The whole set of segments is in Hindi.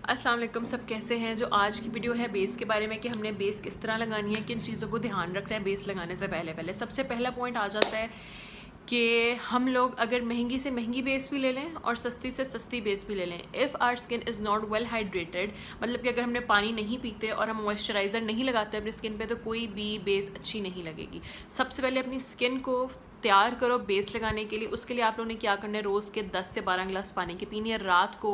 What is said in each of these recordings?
अस्सलाम वालेकुम, सब कैसे हैं। जो आज की वीडियो है बेस के बारे में कि हमने बेस किस तरह लगानी है, किन चीज़ों को ध्यान रखना है बेस लगाने से पहले सबसे पहला पॉइंट आ जाता है कि हम लोग अगर महंगी से महंगी बेस भी ले लें और सस्ती से सस्ती बेस भी ले लें, if our skin is not well hydrated, मतलब कि अगर हमने पानी नहीं पीते और हम मॉइस्चराइज़र नहीं लगाते अपनी स्किन पे, तो कोई भी बेस अच्छी नहीं लगेगी। सबसे पहले अपनी स्किन को तैयार करो बेस लगाने के लिए। उसके लिए आप लोगों ने क्या करना है, रोज़ के 10 से 12 गिलास पानी की पीनी है। रात को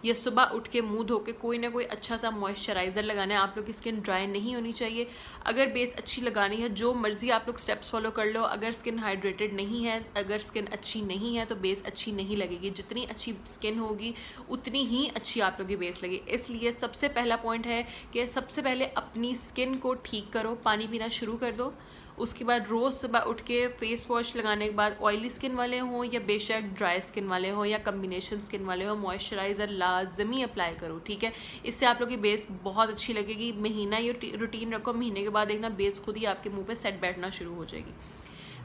या सुबह उठ के मुंह धो के कोई ना कोई अच्छा सा मॉइस्चराइज़र लगाना है। आप लोग की स्किन ड्राई नहीं होनी चाहिए। अगर बेस अच्छी लगानी है, जो मर्ज़ी आप लोग स्टेप्स फॉलो कर लो, अगर स्किन हाइड्रेटेड नहीं है, अगर स्किन अच्छी नहीं है, तो बेस अच्छी नहीं लगेगी। जितनी अच्छी स्किन होगी उतनी ही अच्छी आप लोग की बेस लगेगी। इसलिए सबसे पहला पॉइंट है कि सबसे पहले अपनी स्किन को ठीक करो, पानी पीना शुरू कर दो। उसके बाद रोज़ सुबह उठ के फेस वॉश लगाने के बाद, ऑयली स्किन वाले हों या बेशक ड्राई स्किन वाले हों या कम्बिनेशन स्किन वाले हों, मॉइस्चराइज़र लाजमी अप्लाई करो। ठीक है, इससे आप लोग की बेस बहुत अच्छी लगेगी। महीना ये रूटीन रखो, महीने के बाद देखना बेस खुद ही आपके मुंह पे सेट बैठना शुरू हो जाएगी।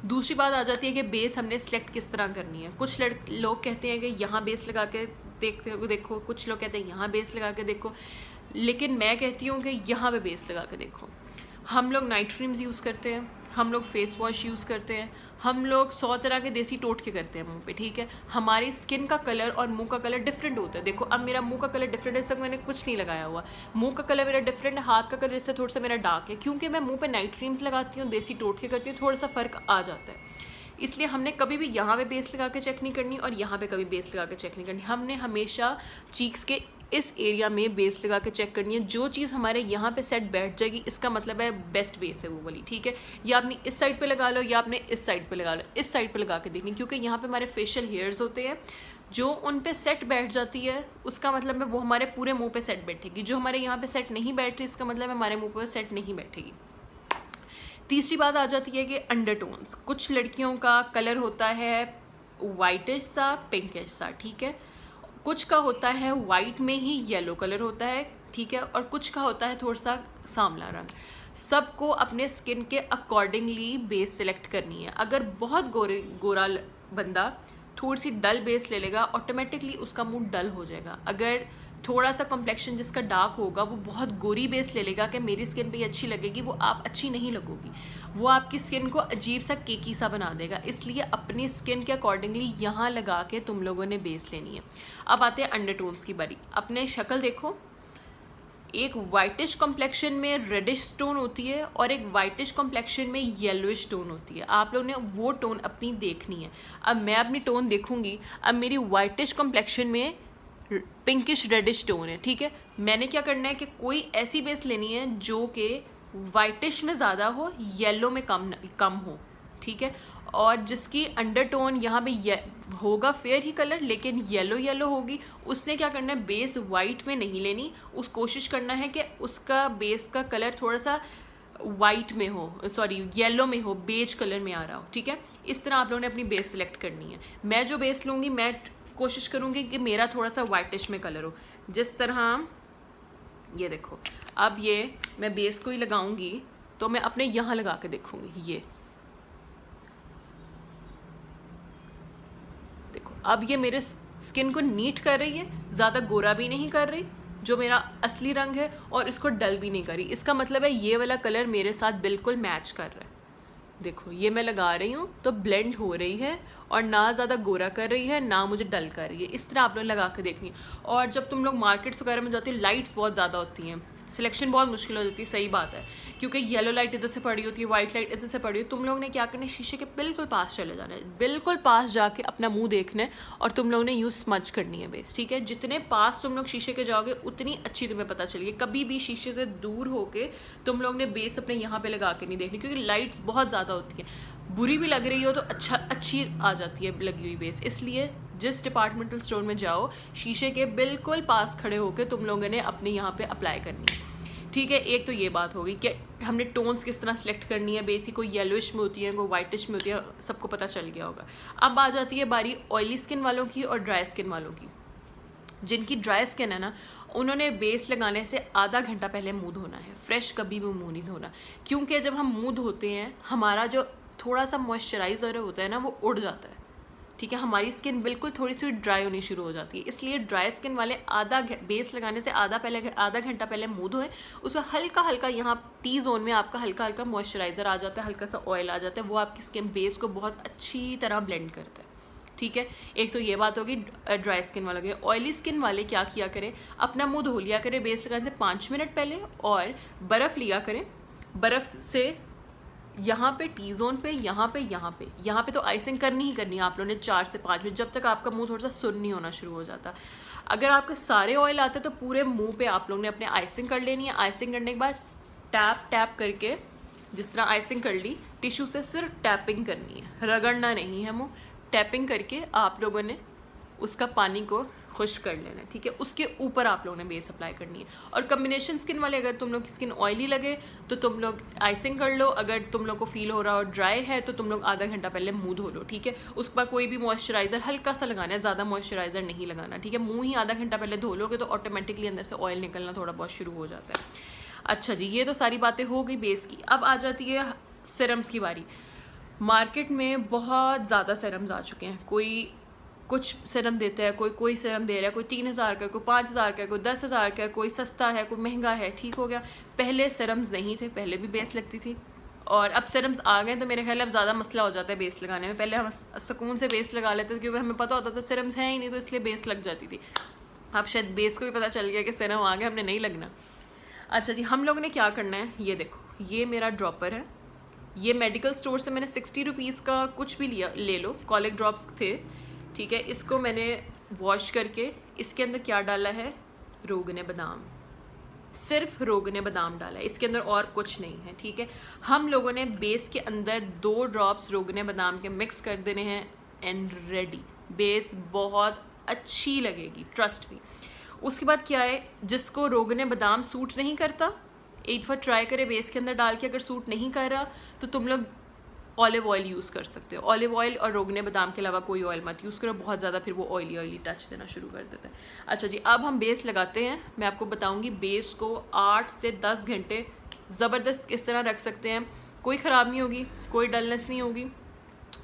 दूसरी बात आ जाती है कि बेस हमने सेलेक्ट किस तरह करनी है। कुछ लोग कहते हैं कि यहाँ बेस लगा के देखो, कुछ लोग कहते हैं यहाँ बेस लगा के देखो, लेकिन मैं कहती हूँ कि यहाँ पे बेस लगा के देखो। हम लोग नाइट क्रीम्स यूज़ करते हैं, हम लोग फेस वॉश यूज़ करते हैं, हम लोग 100 तरह के देसी टोटके करते हैं मुंह पे। ठीक है, हमारी स्किन का कलर और मुंह का कलर डिफरेंट होता है। देखो अब मेरा मुंह का कलर डिफरेंट है, इस वक्त मैंने कुछ नहीं लगाया हुआ। मुंह का कलर मेरा डिफरेंट है, हाथ का कलर इससे थोड़ा सा मेरा डार्क है, क्योंकि मैं मुंह पे नाइट क्रीम्स लगाती हूँ, देसी टोटके करती हूँ, थोड़ा सा फ़र्क आ जाता है। इसलिए हमने कभी भी यहाँ पे बेस लगा के चेक नहीं करनी और यहाँ पे कभी बेस लगा के चेक नहीं करनी। हमने हमेशा चीक्स के इस एरिया में बेस लगा के चेक करनी है। जो चीज़ हमारे यहाँ पे सेट बैठ जाएगी, इसका मतलब है बेस्ट बेस है वो वाली। ठीक है, या आपने इस साइड पे लगा लो या आपने इस साइड पे लगा लो, इस साइड पे लगा के देखनी, क्योंकि यहाँ पे हमारे फेशियल हेयर्स होते हैं, जो उन पे सेट बैठ जाती है उसका मतलब है वो हमारे पूरे मुँह पे सेट बैठेगी। जो हमारे यहाँ पे सेट नहीं बैठ रही, इसका मतलब है हमारे मुँह पे सेट नहीं बैठेगी। तीसरी बात आ जाती है कि अंडरटोन्स। कुछ लड़कियों का कलर होता है वाइटिश सा, पिंकिश सा। ठीक है, कुछ का होता है वाइट में ही येलो कलर होता है। ठीक है, और कुछ का होता है थोड़ा सा सांवला रंग। सबको अपने स्किन के अकॉर्डिंगली बेस सेलेक्ट करनी है। अगर बहुत गोरा बंदा थोड़ी सी डल बेस ले लेगा, ऑटोमेटिकली उसका मुंह डल हो जाएगा। अगर थोड़ा सा कॉम्प्लेक्शन जिसका डार्क होगा, वो बहुत गोरी बेस ले लेगा कि मेरी स्किन पे ये अच्छी लगेगी, वो आप अच्छी नहीं लगोगी, वो आपकी स्किन को अजीब सा केकी सा बना देगा। इसलिए अपनी स्किन के अकॉर्डिंगली यहाँ लगा के तुम लोगों ने बेस लेनी है। अब आते हैं अंडरटोन्स की बारी। अपने शक्ल देखो, एक वाइटिश कॉम्प्लेक्शन में रेडिश टोन होती है और एक वाइटिश कॉम्प्लेक्शन में येलोइश टोन होती है। आप लोगों ने वो टोन अपनी देखनी है। अब मैं अपनी टोन देखूंगी, अब मेरी वाइटिश कॉम्प्लेक्शन में पिंकिश रेडिश टोन है। ठीक है, मैंने क्या करना है कि कोई ऐसी बेस लेनी है जो कि वाइटिश में ज़्यादा हो, येलो में कम हो। ठीक है, और जिसकी अंडरटोन यहाँ पे होगा फेयर ही कलर, लेकिन येलो होगी, उसने क्या करना है, बेस वाइट में नहीं लेनी। उस कोशिश करना है कि उसका बेस का कलर थोड़ा सा वाइट में हो, सॉरी येलो में हो, बेज कलर में आ रहा हो। ठीक है, इस तरह आप लोगों ने अपनी बेस सेलेक्ट करनी है। मैं जो बेस लूँगी, मैं कोशिश करूँगी कि मेरा थोड़ा सा वाइटिश में कलर हो। जिस तरह ये देखो, अब ये मैं बेस को ही लगाऊंगी तो मैं अपने यहाँ लगा के देखूँगी। ये देखो, अब ये मेरे स्किन को नीट कर रही है, ज़्यादा गोरा भी नहीं कर रही जो मेरा असली रंग है, और इसको डल भी नहीं कर रही। इसका मतलब है ये वाला कलर मेरे साथ बिल्कुल मैच कर रहा है। देखो, ये मैं लगा रही हूँ तो ब्लेंड हो रही है और ना ज़्यादा गोरा कर रही है ना मुझे डल कर रही है। इस तरह आप लोग लगा के देखनी। और जब तुम लोग मार्केट्स वगैरह में जाती हो, लाइट्स बहुत ज़्यादा होती हैं, सिलेक्शन बहुत मुश्किल हो जाती है। सही बात है, क्योंकि येलो लाइट इधर से पड़ी होती है, वाइट लाइट इधर से पड़ी होती है। तुम लोगों ने क्या करना है, शीशे के बिल्कुल पास चले जाना है, बिल्कुल पास जाके अपना मुंह देखना है और तुम लोगों ने यूज़ स्मज करनी है बेस। ठीक है, जितने पास तुम लोग शीशे के जाओगे उतनी अच्छी तुम्हें पता चलेगी। कभी भी शीशे से दूर होके तुम लोग ने बेस अपने यहाँ पे लगा के नहीं देखनी, क्योंकि लाइट्स बहुत ज़्यादा होती हैं। बुरी भी लग रही हो तो अच्छी आ जाती है लगी हुई बेस। इसलिए जिस डिपार्टमेंटल स्टोर में जाओ, शीशे के बिल्कुल पास खड़े होकर तुम लोगों ने अपने यहाँ पे अप्लाई करनी है। ठीक है, एक तो ये बात हो गई कि हमने टोन्स किस तरह सेलेक्ट करनी है। बेसिक कोई येलोइश में होती है, कोई वाइटिश में होती है, सबको पता चल गया होगा। अब आ जाती है बारी ऑयली स्किन वालों की और ड्राई स्किन वालों की। जिनकी ड्राई स्किन है ना, उन्होंने बेस लगाने से आधा घंटा पहले मुँह धोना है। फ्रेश कभी भी मुँह नहीं धोना, क्योंकि जब हम मुँह धोते हैं हमारा जो थोड़ा सा मॉइस्चराइजर होता है ना, वो उड़ जाता है। ठीक है। हमारी स्किन बिल्कुल थोड़ी सी ड्राई होनी शुरू हो जाती है, इसलिए ड्राई स्किन वाले बेस लगाने से आधा घंटा पहले मुँह धोएं। उसमें हल्का हल्का यहाँ टी जोन में आपका हल्का हल्का मॉइस्चराइज़र आ जाता है, हल्का सा ऑयल आ जाता है, वो आपकी स्किन बेस को बहुत अच्छी तरह ब्लेंड करता है, ठीक है। एक तो ये बात होगी ड्राई स्किन वालों की। ऑयली स्किन वाले क्या किया करें, अपना मुंह धो लिया करें बेस लगाने से 5 मिनट पहले, और बर्फ़ लिया करें, बर्फ़ से यहाँ पे टी जोन पे, यहाँ पे तो आइसिंग करनी ही करनी है आप लोगों ने 4 से 5 मिनट, जब तक आपका मुंह थोड़ा सा सुन्न नहीं होना शुरू हो जाता। अगर आपके सारे ऑयल आते तो पूरे मुंह पे आप लोगों ने अपने आइसिंग कर लेनी है। आइसिंग करने के बाद टैप टैप करके, जिस तरह आइसिंग कर ली, टिश्यू से सिर्फ टैपिंग करनी है, रगड़ना नहीं है मुँह। टैपिंग करके आप लोगों ने उसका पानी को खुश्क कर लेना है, ठीक है। उसके ऊपर आप लोगों ने बेस अप्लाई करनी है। और कम्बिनेशन स्किन वाले, अगर तुम लोग की स्किन ऑयली लगे तो तुम लोग आइसिंग कर लो, अगर तुम लोग को फील हो रहा हो ड्राई है तो तुम लोग आधा घंटा पहले मुंह धो लो, ठीक है। उसके बाद कोई भी मॉइस्चराइज़र हल्का सा लगाना है, ज़्यादा मॉइस्चराइज़र नहीं लगाना, ठीक है। मुँह ही आधा घंटा पहले धो लोगे तो ऑटोमेटिकली अंदर से ऑयल निकलना थोड़ा बहुत शुरू हो जाता है। अच्छा जी, ये तो सारी बातें हो गई बेस की। अब आ जाती है सीरम्स की बारी। मार्केट में बहुत ज़्यादा सीरम्स आ चुके हैं, कोई कुछ सीरम देता है, कोई सीरम दे रहा है, कोई 3000 का, कोई 5000 का, कोई 10,000 का, कोई सस्ता है, कोई महंगा है, ठीक हो गया। पहले सीरम्स नहीं थे, पहले भी बेस लगती थी, और अब सीरम्स आ गए तो मेरे ख्याल अब ज़्यादा मसला हो जाता है बेस लगाने में। पहले हम सुकून से बेस लगा लेते थे क्योंकि हमें पता होता था सीरम्स हैं ही नहीं, तो इसलिए बेस लग जाती थी। अब शायद बेस को भी पता चल गया कि सीरम आ गया, हमने नहीं लगना। अच्छा जी, हम लोगों ने क्या करना है, ये देखो, ये मेरा ड्रॉपर है, ये मेडिकल स्टोर से मैंने 60 रुपीज़ का कुछ भी लिया, ले लो, कॉलिक ड्रॉप्स थे, ठीक है। इसको मैंने वॉश करके इसके अंदर क्या डाला है, रोगने बादाम, सिर्फ रोगने बादाम डाला है, इसके अंदर और कुछ नहीं है, ठीक है। हम लोगों ने बेस के अंदर 2 ड्रॉप्स रोगने बादाम के मिक्स कर देने हैं, एंड रेडी, बेस बहुत अच्छी लगेगी, ट्रस्ट मी। उसके बाद क्या है, जिसको रोगने बादाम सूट नहीं करता, एक बार ट्राई करे बेस के अंदर डाल के, अगर सूट नहीं कर रहा तो तुम लोग ऑलिव ऑयल यूज़ कर सकते हो। ऑलिव ऑयल और रोगने बादाम के अलावा कोई ऑयल मत यूज़ करो, बहुत ज़्यादा फिर वो ऑयली टच देना शुरू कर देता है। अच्छा जी, अब हम बेस लगाते हैं। मैं आपको बताऊंगी बेस को 8 से 10 घंटे ज़बरदस्त इस तरह रख सकते हैं, कोई ख़राब नहीं होगी, कोई डलनेस नहीं होगी।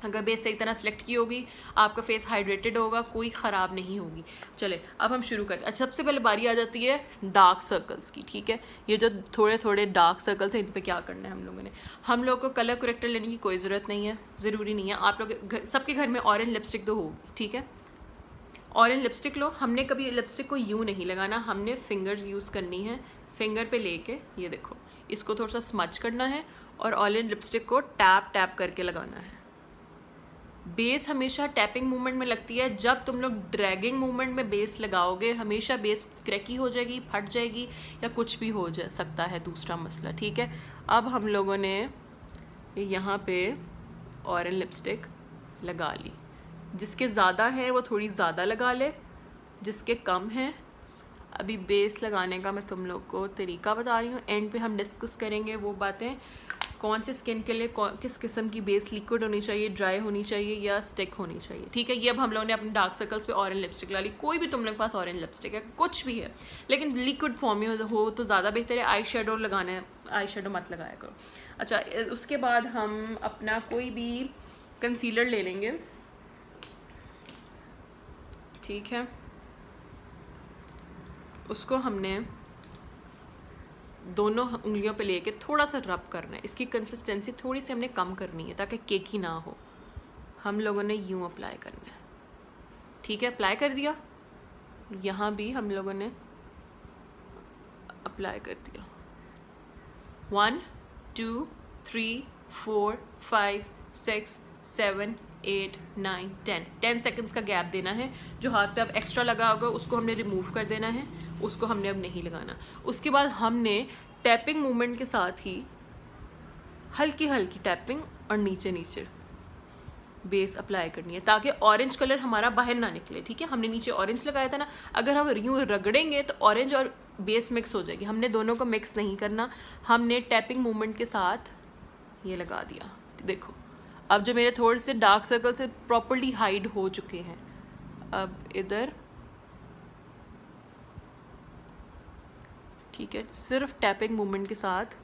अगर बेस सही तरह सेलेक्ट की होगी, आपका फेस हाइड्रेटेड होगा, कोई ख़राब नहीं होगी। चले अब हम शुरू करते हैं। अच्छा, सबसे पहले बारी आ जाती है डार्क सर्कल्स की, ठीक है। ये जो थोड़े थोड़े डार्क सर्कल्स हैं, इन पे क्या करना है हम लोग को कलर करेक्टर लेने की कोई ज़रूरत नहीं है, ज़रूरी नहीं है। आप लोग सबके घर में ऑरेंज लिपस्टिक तो होगी, ठीक है। ऑरेंज लिपस्टिक लो। हमने कभी लिपस्टिक को यूँ नहीं लगाना, हमने फिंगर्स यूज़ करनी है। फिंगर पे लेके ये देखो, इसको थोड़ा सा स्मच करना है और ऑरेंज लिपस्टिक को टैप टैप करके लगाना है। बेस हमेशा टैपिंग मूवमेंट में लगती है, जब तुम लोग ड्रैगिंग मूवमेंट में बेस लगाओगे हमेशा बेस क्रैकी हो जाएगी, फट जाएगी, या कुछ भी हो जा सकता है, दूसरा मसला, ठीक है। अब हम लोगों ने यहाँ पे ऑरेंज लिपस्टिक लगा ली, जिसके ज़्यादा है वो थोड़ी ज़्यादा लगा ले, जिसके कम है। अभी बेस लगाने का मैं तुम लोग को तरीका बता रही हूँ, एंड पे हम डिस्कस करेंगे वो बातें, कौन से स्किन के लिए किस किस्म की बेस लिक्विड होनी चाहिए, ड्राई होनी चाहिए या स्टिक होनी चाहिए, ठीक है। ये अब हम लोगों ने अपने डार्क सर्कल्स पे ऑरेंज लिपस्टिक ला ली। कोई भी तुम लोग के पास ऑरेंज लिपस्टिक है, कुछ भी है, लेकिन लिक्विड फॉर्म में हो तो ज़्यादा बेहतर है। आई शेडो लगाना है, आई शेडो मत लगाया करो। अच्छा, उसके बाद हम अपना कोई भी कंसीलर ले लेंगे, ठीक है। उसको हमने दोनों उंगलियों पे लेके थोड़ा सा रब करना है। इसकी कंसिस्टेंसी थोड़ी सी हमने कम करनी है ताकि केकी ना हो। हम लोगों ने यूँ अप्लाई करना है, ठीक है। अप्लाई कर दिया, यहाँ भी हम लोगों ने अप्लाई कर दिया। 1 2 3 4 5 6 7 8 9 10 सेकंड्स का गैप देना है। जो हाथ पे अब एक्स्ट्रा लगा होगा उसको हमने रिमूव कर देना है, उसको हमने अब नहीं लगाना। उसके बाद हमने टैपिंग मूवमेंट के साथ ही हल्की हल्की टैपिंग और नीचे नीचे बेस अप्लाई करनी है ताकि ऑरेंज कलर हमारा बाहर ना निकले, ठीक है। हमने नीचे ऑरेंज लगाया था ना, अगर हम यूँ रगड़ेंगे तो ऑरेंज और बेस मिक्स हो जाएगी। हमने दोनों को मिक्स नहीं करना, हमने टैपिंग मूवमेंट के साथ ये लगा दिया। देखो अब जो मेरे थोड़े से डार्क सर्कल से प्रॉपर्ली हाइड हो चुके हैं, अब इधर, ठीक है, सिर्फ टैपिंग मूवमेंट के साथ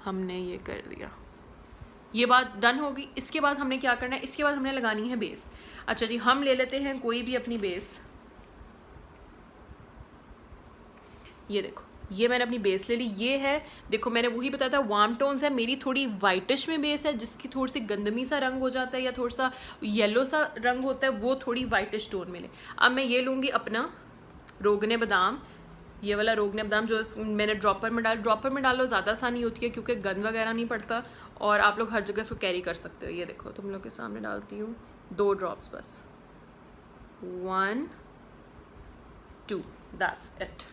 हमने ये कर दिया। ये बात डन होगी। इसके बाद हमने क्या करना है, इसके बाद हमने लगानी है बेस। अच्छा जी, हम ले लेते हैं कोई भी अपनी बेस। ये देखो, ये मैंने अपनी बेस ले ली। ये है, देखो मैंने वही बताया था वार्म टोन्स है, मेरी थोड़ी वाइटिश में बेस है, जिसकी थोड़ी सी गंदमी सा रंग हो जाता है या थोड़ा सा येलो सा रंग होता है, वो थोड़ी वाइटिश टोन में ले। अब मैं ये लूँगी अपना रोगने बादाम, ये वाला रोगने बादाम जो मैंने ड्रॉपर में ड्रॉपर में डालो ज़्यादा आसानी होती है क्योंकि गंद वगैरह नहीं पड़ता और आप लोग हर जगह इसको कैरी कर सकते हो। ये देखो तुम लोग के सामने डालती हूँ 2 ड्रॉप्स बस, 1 2, दैट्स इट।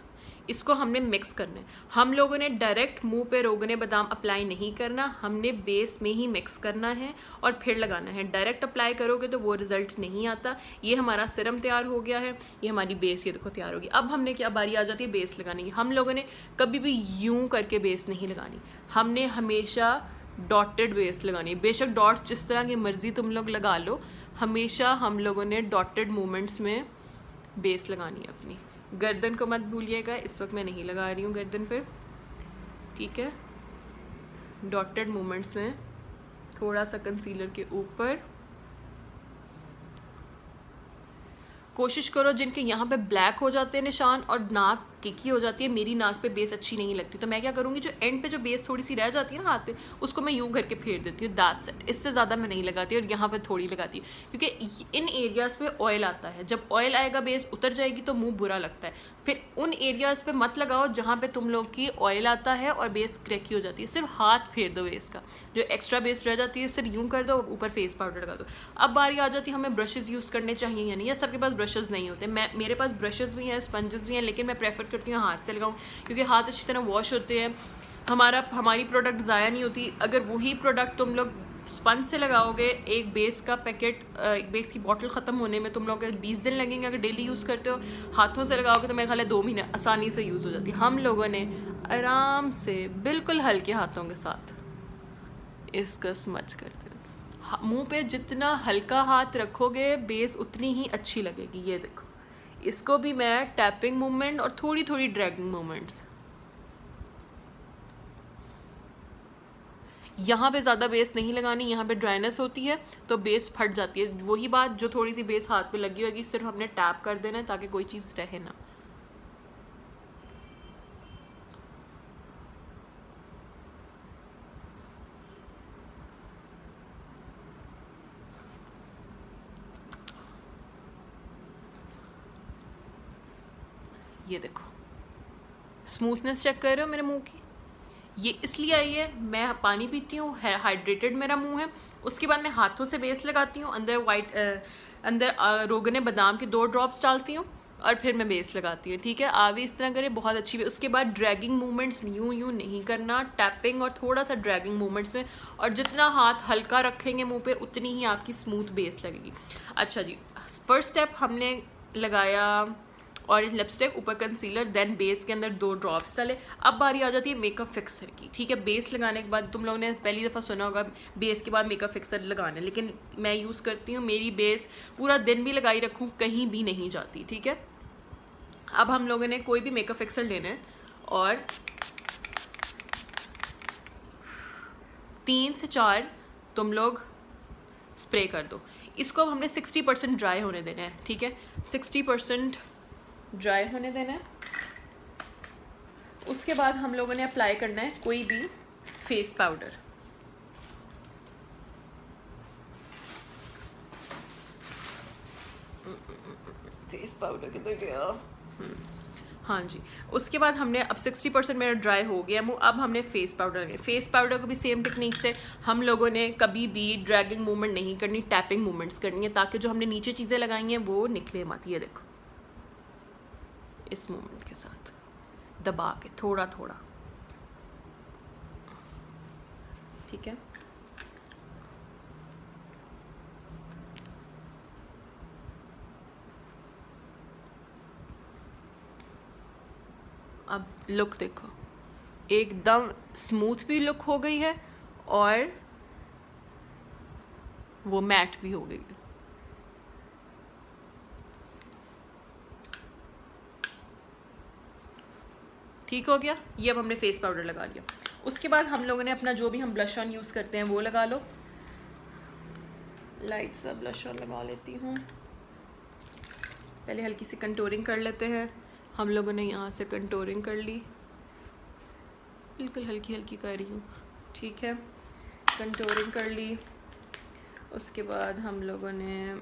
इसको हमने मिक्स करना है। हम लोगों ने डायरेक्ट मुंह पे रोगने बादाम अप्लाई नहीं करना, हमने बेस में ही मिक्स करना है और फिर लगाना है। डायरेक्ट अप्लाई करोगे तो वो रिजल्ट नहीं आता। ये हमारा सिरम तैयार हो गया है, ये हमारी बेस ये देखो तैयार होगी। अब हमने क्या बारी आ जाती है बेस लगाने की। हम लोगों ने कभी भी यूं करके बेस नहीं लगानी, हमने हमेशा डॉटेड बेस लगानी। बेशक डॉट्स जिस तरह की मर्जी तुम लोग लगा लो, हमेशा हम लोगों ने डॉटेड मूवमेंट्स में बेस लगानी है अपनी। गर्दन को मत भूलिएगा, इस वक्त मैं नहीं लगा रही हूँ गर्दन पे, ठीक है। डॉटेड मूवमेंट्स में थोड़ा सा कंसीलर के ऊपर। कोशिश करो जिनके यहाँ पे ब्लैक हो जाते हैं निशान और नाक टिकी हो जाती है, मेरी नाक पे बेस अच्छी नहीं लगती, तो मैं क्या करूँगी, जो एंड पे जो बेस थोड़ी सी रह जाती है ना हाथ पे, उसको मैं यूं करके फेर देती हूँ, दैट्स इट। इससे ज़्यादा मैं नहीं लगाती और यहाँ पे थोड़ी लगाती हूँ क्योंकि इन एरियाज़ पे ऑयल आता है। जब ऑयल आएगा बेस उतर जाएगी तो मुंह बुरा लगता है। फिर उन एरियाज़ पे मत लगाओ जहाँ पे तुम लोग की ऑयल आता है और बेस क्रैकी हो जाती है। सिर्फ हाथ फेर दो बेस का, जो एक्स्ट्रा बेस रह जाती है सिर्फ यूँ कर दो, ऊपर फेस पाउडर लगा दो। अब बारी आ जाती है हमें ब्रशेज़ यूज़ करने चाहिए या नहीं। या सबके पास ब्रशेज़ नहीं होते, मेरे पास ब्रशेज़ भी हैं, स्पंजेस भी हैं, लेकिन मैं प्रेफर करती हूँ हाथ से लगाऊँ क्योंकि हाथ अच्छी तरह वॉश होते हैं, हमारी प्रोडक्ट ज़ाया नहीं होती। अगर वही प्रोडक्ट तुम लोग स्पंज से लगाओगे, एक बेस का पैकेट, एक बेस की बॉटल ख़त्म होने में तुम लोग 20 दिन लगेंगे। अगर डेली यूज़ करते हो, हाथों से लगाओगे तो मेरे ख्याल है 2 महीने आसानी से यूज़ हो जाती है। हम लोगों ने आराम से बिल्कुल हल्के हाथों के साथ इसका स्मच करते रहो। मुँह पे जितना हल्का हाथ रखोगे बेस उतनी ही अच्छी लगेगी। ये देखो, इसको भी मैं टैपिंग मूवमेंट और थोड़ी थोड़ी ड्रैगिंग मूवमेंट्स। यहाँ पे ज़्यादा बेस नहीं लगानी, यहाँ पे ड्राइनेस होती है तो बेस फट जाती है। वही बात, जो थोड़ी सी बेस हाथ पे लगी होगी सिर्फ हमने टैप कर देना है ताकि कोई चीज़ रहे ना। ये देखो, स्मूथनेस चेक कर रहे हो मेरे मुंह की, ये इसलिए आई है, मैं पानी पीती हूँ, हाइड्रेटेड मेरा मुंह है। उसके बाद मैं हाथों से बेस लगाती हूँ, अंदर रोगने बादाम के 2 ड्रॉप्स डालती हूँ और फिर मैं बेस लगाती हूँ, ठीक है। आप भी इस तरह करें, बहुत अच्छी। उसके बाद ड्रैगिंग मूवमेंट्स यूं नहीं करना, टैपिंग और थोड़ा सा ड्रैगिंग मूवमेंट्स में, और जितना हाथ हल्का रखेंगे मुँह पे उतनी ही आपकी स्मूथ बेस लगेगी। अच्छा जी, फर्स्ट स्टेप हमने लगाया ऑरेंज लिपस्टिक, ऊपर कंसीलर, देन बेस के अंदर 2 ड्रॉप्स डाले। अब बारी आ जाती है मेकअप फिक्सर की, ठीक है। बेस लगाने के बाद तुम लोगों ने पहली दफ़ा सुना होगा बेस के बाद मेकअप फिक्सर लगाना है, लेकिन मैं यूज़ करती हूँ, मेरी बेस पूरा दिन भी लगाई रखूँ कहीं भी नहीं जाती, ठीक है। अब हम लोगों ने कोई भी मेकअप फिक्सर लेना है और 3 से 4 तुम लोग स्प्रे कर दो। इसको अब हमने 60% ड्राई होने देना है, ठीक है। 60% ड्राई होने देना है। उसके बाद हम लोगों ने अप्लाई करना है कोई भी फेस पाउडर। फेस पाउडर किधर गया? हाँ जी, उसके बाद हमने अब 60% मेरा ड्राई हो गया मुँह, अब हमने फेस पाउडर लगाया। फेस पाउडर को भी सेम टेक्निक से हम लोगों ने कभी भी ड्रैगिंग मूवमेंट नहीं करनी, टैपिंग मूवमेंट्स करनी है, ताकि जो हमने नीचे चीज़ें लगाई हैं वो निकले मत। ये देखो, इस मूवमेंट के साथ दबा के थोड़ा थोड़ा, ठीक है। अब लुक देखो, एकदम स्मूथ भी लुक हो गई है और वो मैट भी हो गई है। ठीक हो गया। ये अब हमने फेस पाउडर लगा लिया। उसके बाद हम लोगों ने अपना जो भी हम ब्लश ऑन यूज़ करते हैं वो लगा लो। लाइट सा ब्लश ऑन लगा लेती हूँ। पहले हल्की सी कंटूरिंग कर लेते हैं। हम लोगों ने यहाँ से कंटूरिंग कर ली, बिल्कुल हल्की हल्की कर रही हूँ, ठीक है। कंटूरिंग कर ली। उसके बाद हम लोगों ने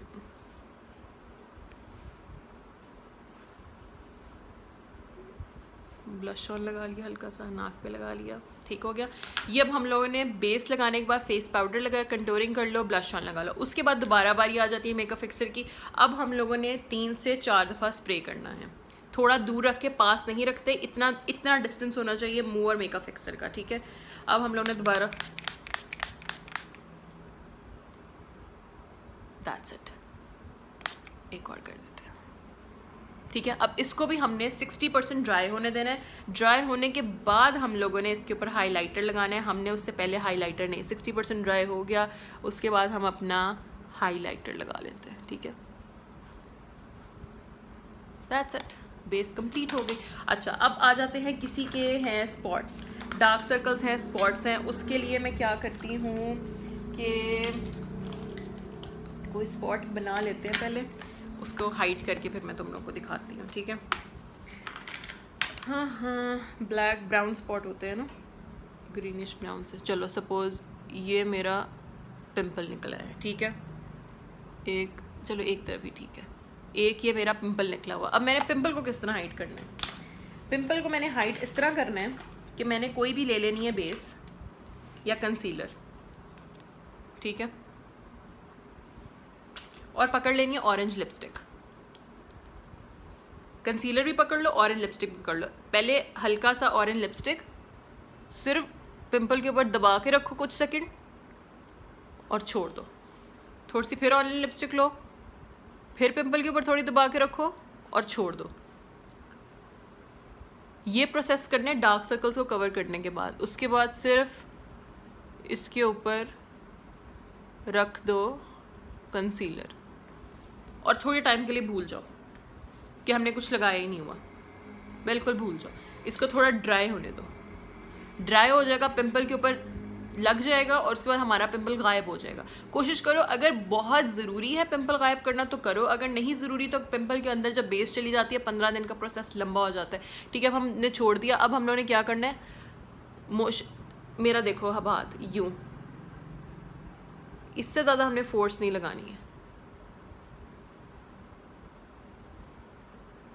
ब्लश ऑन लगा लिया, हल्का सा नाक पे लगा लिया, ठीक हो गया। ये अब हम लोगों ने बेस लगाने के बाद फेस पाउडर लगाया, कंटूरिंग कर लो, ब्लश ऑन लगा लो। उसके बाद दोबारा बारी आ जाती है मेकअप फिक्सर की। अब हम लोगों ने 3 से 4 दफ़ा स्प्रे करना है। थोड़ा दूर रख के, पास नहीं रखते, इतना डिस्टेंस होना चाहिए मुंह और मेकअप फिक्सर का, ठीक है। अब हम लोगों ने दोबारा, दैट्स इट, एक और कर देते हैं, ठीक है। अब इसको भी हमने 60% ड्राई होने देना है। ड्राई होने के बाद हम लोगों ने इसके ऊपर हाइलाइटर लगाना है। हमने उससे पहले हाइलाइटर नहीं, 60% ड्राई हो गया उसके बाद हम अपना हाइलाइटर लगा लेते हैं, ठीक है। दैट्स इट, बेस कंप्लीट हो गई। अच्छा, अब आ जाते हैं किसी के हैं स्पॉट्स, डार्क सर्कल्स हैं, स्पॉट्स हैं। उसके लिए मैं क्या करती हूँ कि कोई स्पॉट बना लेते हैं पहले, उसको हाइड करके फिर मैं तुम लोग को दिखाती हूँ, ठीक है। हाँ, ब्लैक ब्राउन स्पॉट होते हैं ना, ग्रीनिश ब्राउन से। चलो सपोज़ ये मेरा पिंपल निकला है, ठीक है। चलो एक तरफ ही ठीक है, एक ये मेरा पिंपल निकला हुआ। अब मैंने पिंपल को किस तरह हाइड करना है? पिंपल को मैंने हाइड इस तरह करना है कि मैंने कोई भी ले लेनी है बेस या कंसीलर, ठीक है, और पकड़ लेनी है ऑरेंज लिपस्टिक। कंसीलर भी पकड़ लो, ऑरेंज लिपस्टिक भी पकड़ लो। पहले हल्का सा ऑरेंज लिपस्टिक सिर्फ पिंपल के ऊपर दबा के रखो कुछ सेकंड और छोड़ दो। थोड़ी सी फिर ऑरेंज लिपस्टिक लो, फिर पिंपल के ऊपर थोड़ी दबा के रखो और छोड़ दो। ये प्रोसेस करने डार्क सर्कल्स को कवर करने के बाद। उसके बाद सिर्फ इसके ऊपर रख दो कंसीलर और थोड़ी टाइम के लिए भूल जाओ कि हमने कुछ लगाया ही नहीं हुआ, बिल्कुल भूल जाओ। इसको थोड़ा ड्राई होने दो, ड्राई हो जाएगा, पिंपल के ऊपर लग जाएगा और उसके बाद हमारा पिंपल गायब हो जाएगा। कोशिश करो, अगर बहुत ज़रूरी है पिंपल गायब करना तो करो, अगर नहीं ज़रूरी तो पिंपल के अंदर जब बेस चली जाती है 15 दिन का प्रोसेस लंबा हो जाता है, ठीक है। अब हमने छोड़ दिया। अब हम लोगों ने क्या करना है, मेरा देखो अब हाथ यूँ, इससे ज़्यादा हमने फोर्स नहीं लगानी है,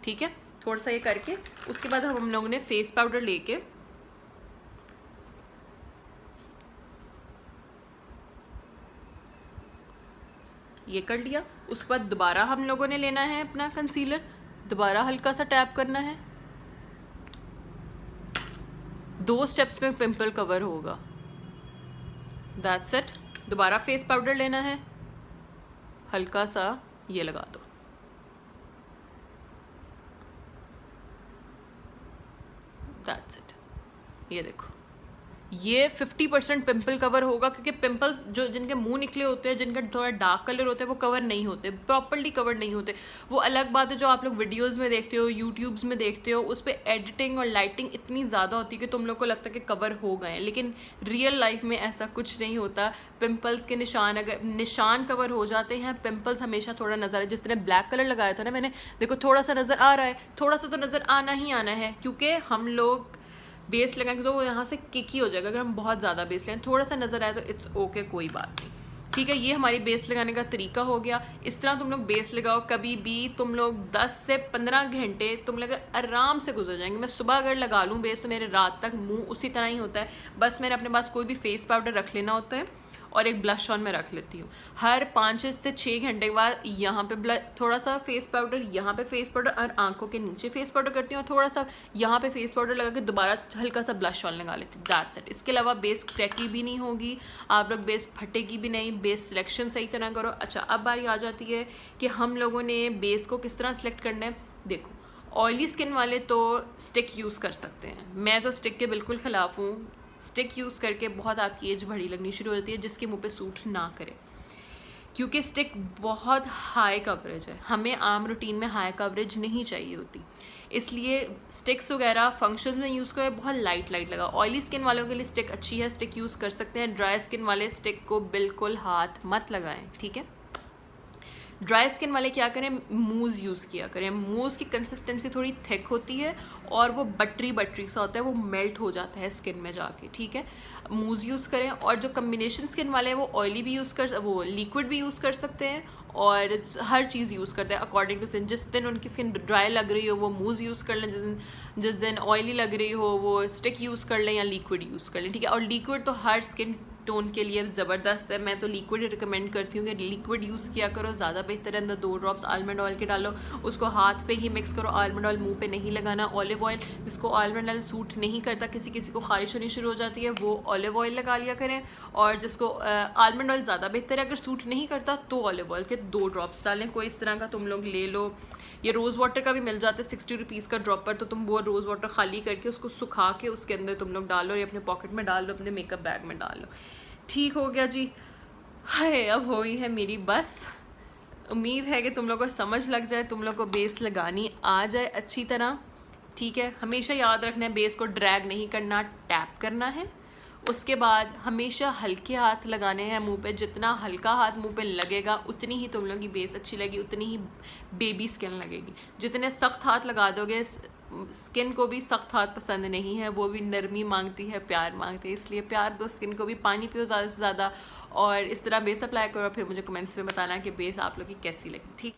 ठीक है। थोड़ा सा ये करके उसके बाद हम लोगों ने फेस पाउडर लेके ये कर लिया। उसके बाद दोबारा हम लोगों ने लेना है अपना कंसीलर, दोबारा हल्का सा टैप करना है। 2 स्टेप्स में पिंपल कवर होगा, दैट्स इट। दोबारा फेस पाउडर लेना है, हल्का सा ये लगा दो, दैट्स इट। ये देखो, ये 50% पिंपल कवर होगा, क्योंकि पिंपल्स जो जिनके मुंह निकले होते हैं, जिनका थोड़ा डार्क कलर होता है, वो कवर नहीं होते, प्रॉपर्ली कवर नहीं होते। वो अलग बात है जो आप लोग वीडियोस में देखते हो, यूट्यूब्स में देखते हो, उस पर एडिटिंग और लाइटिंग इतनी ज़्यादा होती है कि तुम लोग को लगता है कि कवर हो गए हैं, लेकिन रियल लाइफ में ऐसा कुछ नहीं होता। पिंपल्स के निशान, अगर निशान कवर हो जाते हैं, पिंपल्स हमेशा थोड़ा नज़र है। जिस तरह ब्लैक कलर लगाया था ना मैंने, देखो थोड़ा सा नज़र आ रहा है, थोड़ा सा तो नज़र आना ही आना है, क्योंकि हम लोग बेस लगाएंगे तो वो यहाँ से किक ही हो जाएगा। अगर हम बहुत ज़्यादा बेस लें, थोड़ा सा नज़र आए तो इट्स ओके, कोई बात नहीं, ठीक है। ये हमारी बेस लगाने का तरीका हो गया। इस तरह तुम लोग बेस लगाओ, कभी भी तुम लोग 10 से 15 घंटे तुम लोग आराम से गुजर जाएंगे। मैं सुबह अगर लगा लूँ बेस तो मेरे रात तक मुंह उसी तरह ही होता है। बस मैंने अपने पास कोई भी फेस पाउडर रख लेना होता है और एक ब्लश ऑन में रख लेती हूँ। हर 5 से 6 घंटे के बाद यहाँ पे थोड़ा सा फेस पाउडर, यहाँ पे फेस पाउडर और आंखों के नीचे फेस पाउडर करती हूँ, थोड़ा सा यहाँ पे फेस पाउडर लगा के दोबारा हल्का सा ब्लश ऑन लगा लेती हूँ, दैट्स इट। इसके अलावा बेस क्रैकी भी नहीं होगी, आप लोग बेस फटेगी भी नहीं, बेस सिलेक्शन सही तरह करो। अच्छा, अब बारी आ जाती है कि हम लोगों ने बेस को किस तरह सेलेक्ट करना है। देखो, ऑयली स्किन वाले तो स्टिक यूज़ कर सकते हैं, मैं तो स्टिक के बिल्कुल ख़िलाफ़ हूँ। स्टिक यूज़ करके बहुत आपकी एज बड़ी लगनी शुरू हो जाती है, जिसके मुंह पे सूट ना करे, क्योंकि स्टिक बहुत हाई कवरेज है। हमें आम रूटीन में हाई कवरेज नहीं चाहिए होती। इसलिए स्टिक्स वगैरह फंक्शन में यूज़ करें, बहुत लाइट लगा। ऑयली स्किन वालों के लिए स्टिक अच्छी है, स्टिक यूज़ कर सकते हैं। ड्राई स्किन वाले स्टिक को बिल्कुल हाथ मत लगाएं, ठीक है। ड्राई स्किन वाले क्या करें, मूज़ यूज़ किया करें। मूज़ की कंसिस्टेंसी थोड़ी थिक होती है और वो बटरी सा होता है, वो मेल्ट हो जाता है स्किन में जाके, ठीक है। मूज़ यूज़ करें। और जो कम्बिनेशन स्किन वाले हैं वो ऑयली भी वो लिक्विड भी यूज़ कर सकते हैं और हर चीज़ यूज़ करते हैं अकॉर्डिंग टू स्किन। जिस दिन उनकी स्किन ड्राई लग रही हो वो मूज़ यूज़ कर लें, जिस दिन ऑयली लग रही हो वो स्टिक यूज़ कर लें या लिक्विड यूज़ कर लें, ठीक है। और लिक्विड तो हर स्किन टोन के लिए ज़बरदस्त है। मैं तो लिक्विड ही रिकमेंड करती हूँ कि लिक्विड यूज़ किया करो, ज़्यादा बेहतर है। अंदर 2 ड्रॉप्स आलमंड ऑयल के डालो, उसको हाथ पे ही मिक्स करो। आलमंड ऑयल मुंह पे नहीं लगाना। ऑलिव ऑयल, जिसको आलमंड ऑयल सूट नहीं करता, किसी को खारिश होनी शुरू हो जाती है, वो ऑलिव ऑयल लगा लिया करें। और जिसको आलमंड ऑयल ज़्यादा बेहतर है, अगर सूट नहीं करता तो ऑलिव ऑयल के 2 ड्रॉप्स डालें। कोई इस तरह का तुम लोग ले लो। ये रोज़ वाटर का भी मिल जाता है 60 रुपीज़ का ड्रॉपर, तो तुम वो रोज़ वाटर खाली करके उसको सुखा के उसके अंदर तुम लोग डालो या अपने पॉकेट में डाल लो, अपने मेकअप बैग में डाल लो। ठीक हो गया जी। हाय, अब हो ही है मेरी बस। उम्मीद है कि तुम लोग को समझ लग जाए, तुम लोग को बेस लगानी आ जाए अच्छी तरह, ठीक है। हमेशा याद रखना है बेस को ड्रैग नहीं करना, टैप करना है। उसके बाद हमेशा हल्के हाथ लगाने हैं मुंह पे। जितना हल्का हाथ मुंह पे लगेगा उतनी ही तुम लोग की बेस अच्छी लगेगी, उतनी ही बेबी स्किन लगेगी। जितने सख्त हाथ लगा दोगे, स्किन को भी सख्त हाथ पसंद नहीं है, वो भी नरमी मांगती है, प्यार मांगती है। इसलिए प्यार दो स्किन को भी, पानी पियो ज़्यादा से ज़्यादा और इस तरह बेस अप्लाई करो। फिर मुझे कमेंट्स में बताना कि बेस आप लोग की कैसी लगी, ठीक।